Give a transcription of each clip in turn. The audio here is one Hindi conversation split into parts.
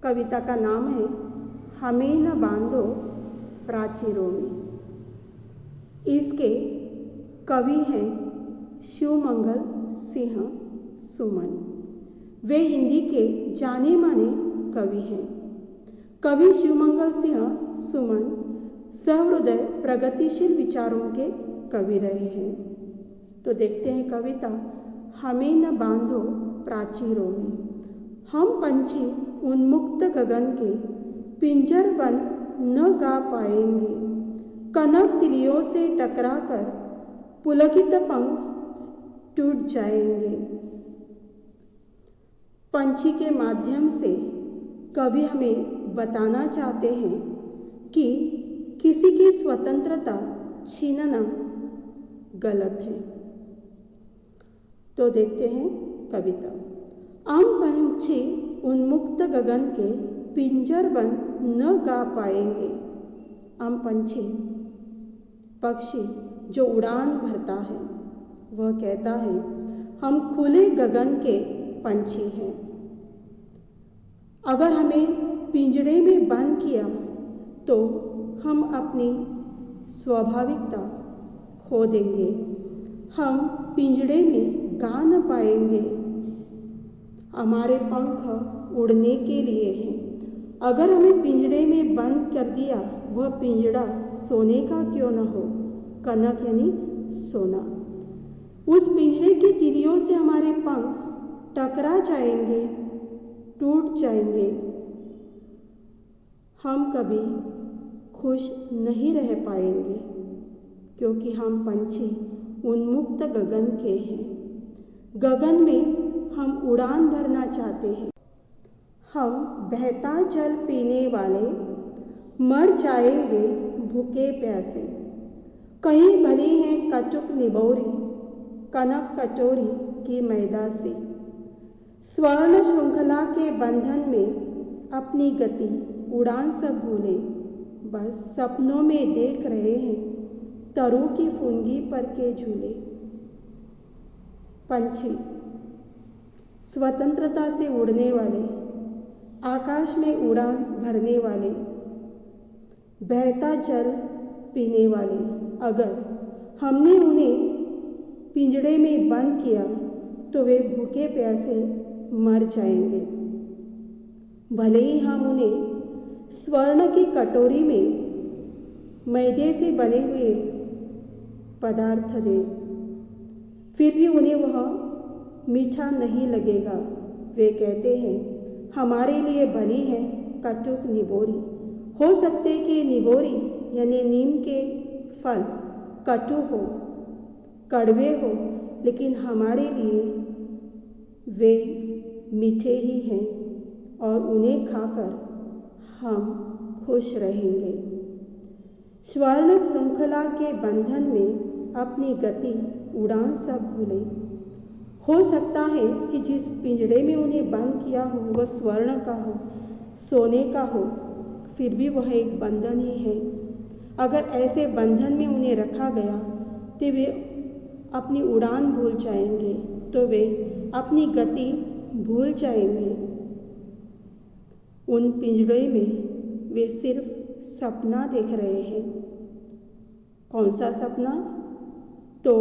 कविता का नाम है हमें न बांधो प्राचीरों में। इसके कवि हैं शिवमंगल सिंह सुमन। वे हिंदी के जाने माने कवि हैं। कवि शिवमंगल सिंह सुमन सहृदय प्रगतिशील विचारों के कवि रहे हैं। तो देखते हैं कविता हमें न बांधो प्राचीरों में। हम पंछी उन्मुक्त गगन के पिंजर बंद न गा पाएंगे। कनक तिलियों से टकराकर पुलकित पंख टूट जाएंगे। पंछी के माध्यम से कवि हमें बताना चाहते हैं कि किसी की स्वतंत्रता छीनना गलत है। तो देखते हैं कविता। हम पंछी उन्मुक्त गगन के पिंजर बंद न गा पाएंगे। हम पंछी पक्षी जो उड़ान भरता है वह कहता है हम खुले गगन के पंछी हैं। अगर हमें पिंजड़े में बंद किया तो हम अपनी स्वाभाविकता खो देंगे। हम पिंजड़े में गा न पाएंगे। हमारे पंख उड़ने के लिए हैं। अगर हमें पिंजड़े में बंद कर दिया, वह पिंजड़ा सोने का क्यों न हो, कनक यानी सोना। उस पिंजड़े की तिलियों से हमारे पंख टकरा जाएंगे, टूट जाएंगे। हम कभी खुश नहीं रह पाएंगे क्योंकि हम पंछी उन्मुक्त गगन के हैं। गगन में हम उड़ान भरना चाहते हैं। हम बहता जल पीने वाले मर जाएंगे भूखे प्यासे। कहीं भली है कटुक निबोरी, कनक कटोरी की मैदा से। स्वर्ण श्रृंखला के बंधन में अपनी गति उड़ान सब भूले। बस सपनों में देख रहे हैं तरु की फुनगी पर के झूले। पंछी स्वतंत्रता से उड़ने वाले, आकाश में उड़ान भरने वाले, बहता जल पीने वाले। अगर हमने उन्हें पिंजड़े में बंद किया तो वे भूखे प्यासे मर जाएंगे। भले ही हम उन्हें स्वर्ण की कटोरी में मैदे से बने हुए पदार्थ दें, फिर भी उन्हें वह मीठा नहीं लगेगा। वे कहते हैं हमारे लिए भली है कटुक निबोरी। हो सकते कि निबोरी यानी नीम के फल कटु हो, कड़वे हो, लेकिन हमारे लिए वे मीठे ही हैं और उन्हें खाकर हम खुश रहेंगे। स्वर्ण श्रृंखला के बंधन में अपनी गति उड़ान सब भूले। हो सकता है कि जिस पिंजड़े में उन्हें बंद किया हो वह स्वर्ण का हो, सोने का हो, फिर भी वह एक बंधन ही है। अगर ऐसे बंधन में उन्हें रखा गया तो वे अपनी उड़ान भूल जाएंगे, तो वे अपनी गति भूल जाएंगे। उन पिंजड़े में वे सिर्फ सपना देख रहे हैं। कौन सा सपना? तो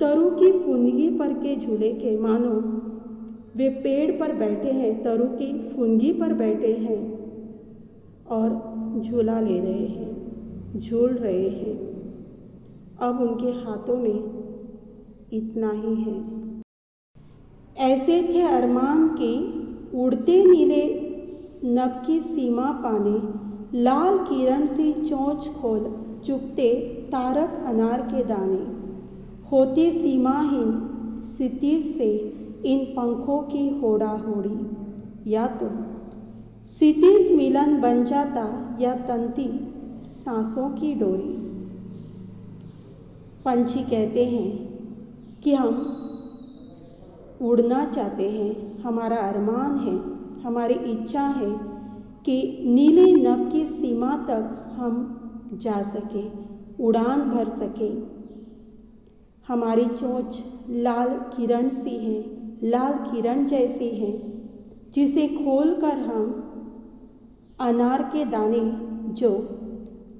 तरु की फुनगी पर के झूले के। मानो वे पेड़ पर बैठे हैं, तरु की फुनगी पर बैठे हैं और झूला ले रहे हैं, झूल रहे हैं। अब उनके हाथों में इतना ही है। ऐसे थे अरमान की उड़ते नीले नभ की सीमा पाने। लाल किरण सी चोंच खोल चुगते तारक अनार के दाने। होती सीमाहीन क्षितिज से इन पंखों की होड़ा होड़ी। या तो क्षितिज मिलन बन जाता या तंती सांसों की डोरी। पंछी कहते हैं कि हम उड़ना चाहते हैं, हमारा अरमान है, हमारी इच्छा है कि नीले नभ की सीमा तक हम जा सके, उड़ान भर सके। हमारी चोंच लाल किरण सी है, लाल किरण जैसी है, जिसे खोलकर हम अनार के दाने जो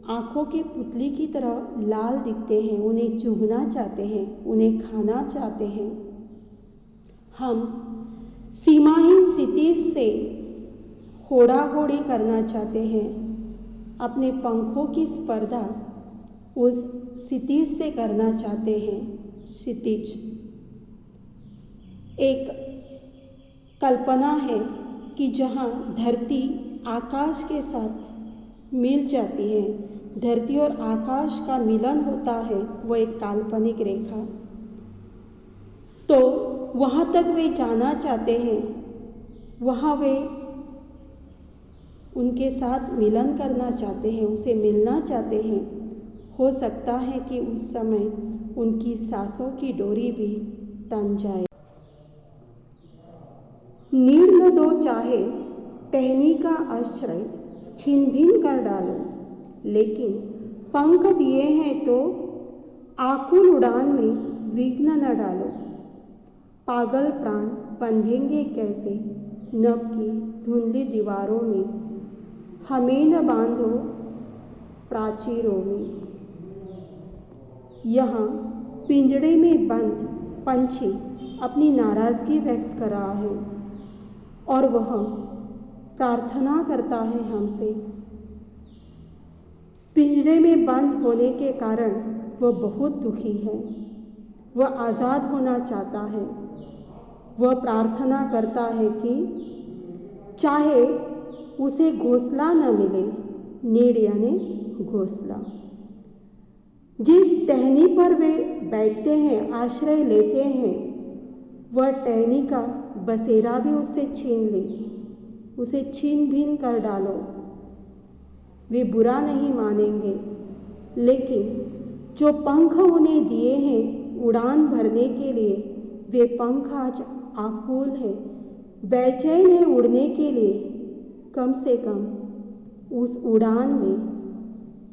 आँखों के पुतली की तरह लाल दिखते हैं, उन्हें चुभना चाहते हैं, उन्हें खाना चाहते हैं। हम सीमाहीन क्षितिज से होड़ा-होड़ी करना चाहते हैं। अपने पंखों की स्पर्धा उस क्षितिज से करना चाहते हैं। क्षितिज एक कल्पना है कि जहाँ धरती आकाश के साथ मिल जाती है, धरती और आकाश का मिलन होता है, वो एक काल्पनिक रेखा। तो वहाँ तक वे जाना चाहते हैं, वहाँ वे उनके साथ मिलन करना चाहते हैं, उसे मिलना चाहते हैं। हो सकता है कि उस समय उनकी सांसों की डोरी भी तन जाए। नीड़ न दो चाहे टहनी का आश्रय छिन भिन कर डालो, लेकिन पंख दिए हैं तो आकुल उड़ान में विघ्न न डालो। पागल प्राण बंधेंगे कैसे नभ की धुंधली दीवारों में, हमें न बांधो प्राचीरों में। यहाँ पिंजड़े में बंद पंछी अपनी नाराजगी व्यक्त कर रहा है और वह प्रार्थना करता है हमसे। पिंजरे में बंद होने के कारण वह बहुत दुखी है, वह आज़ाद होना चाहता है। वह प्रार्थना करता है कि चाहे उसे घोंसला न मिले, नीड़ यानी घोंसला। जिस टहनी पर वे बैठते हैं, आश्रय लेते हैं, वह टहनी का बसेरा भी उससे छीन ले, उसे छीन भिन कर डालो। वे बुरा नहीं मानेंगे, लेकिन जो पंख उन्हें दिए हैं उड़ान भरने के लिए, वे पंख आज आकुल है, बेचैन है उड़ने के लिए। कम से कम उस उड़ान में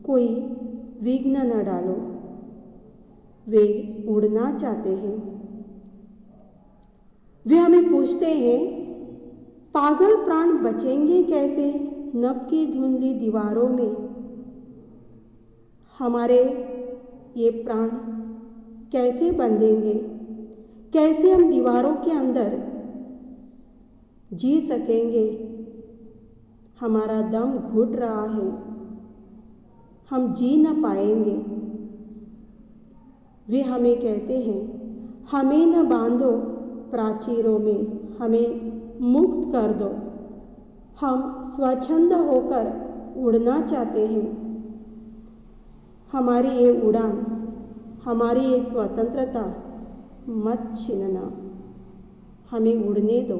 कोई विघ्न न डालो। वे उड़ना चाहते हैं। वे हमें पूछते हैं, पागल प्राण बचेंगे कैसे नभ की धुंधली दीवारों में। हमारे ये प्राण कैसे बंधेंगे, कैसे हम दीवारों के अंदर जी सकेंगे। हमारा दम घुट रहा है, हम जी न पाएंगे। वे हमें कहते हैं, हमें न बांधो प्राचीरों में, हमें मुक्त कर दो। हम स्वच्छंद होकर उड़ना चाहते हैं। हमारी ये उड़ान, हमारी ये स्वतंत्रता मत छीनना, हमें उड़ने दो।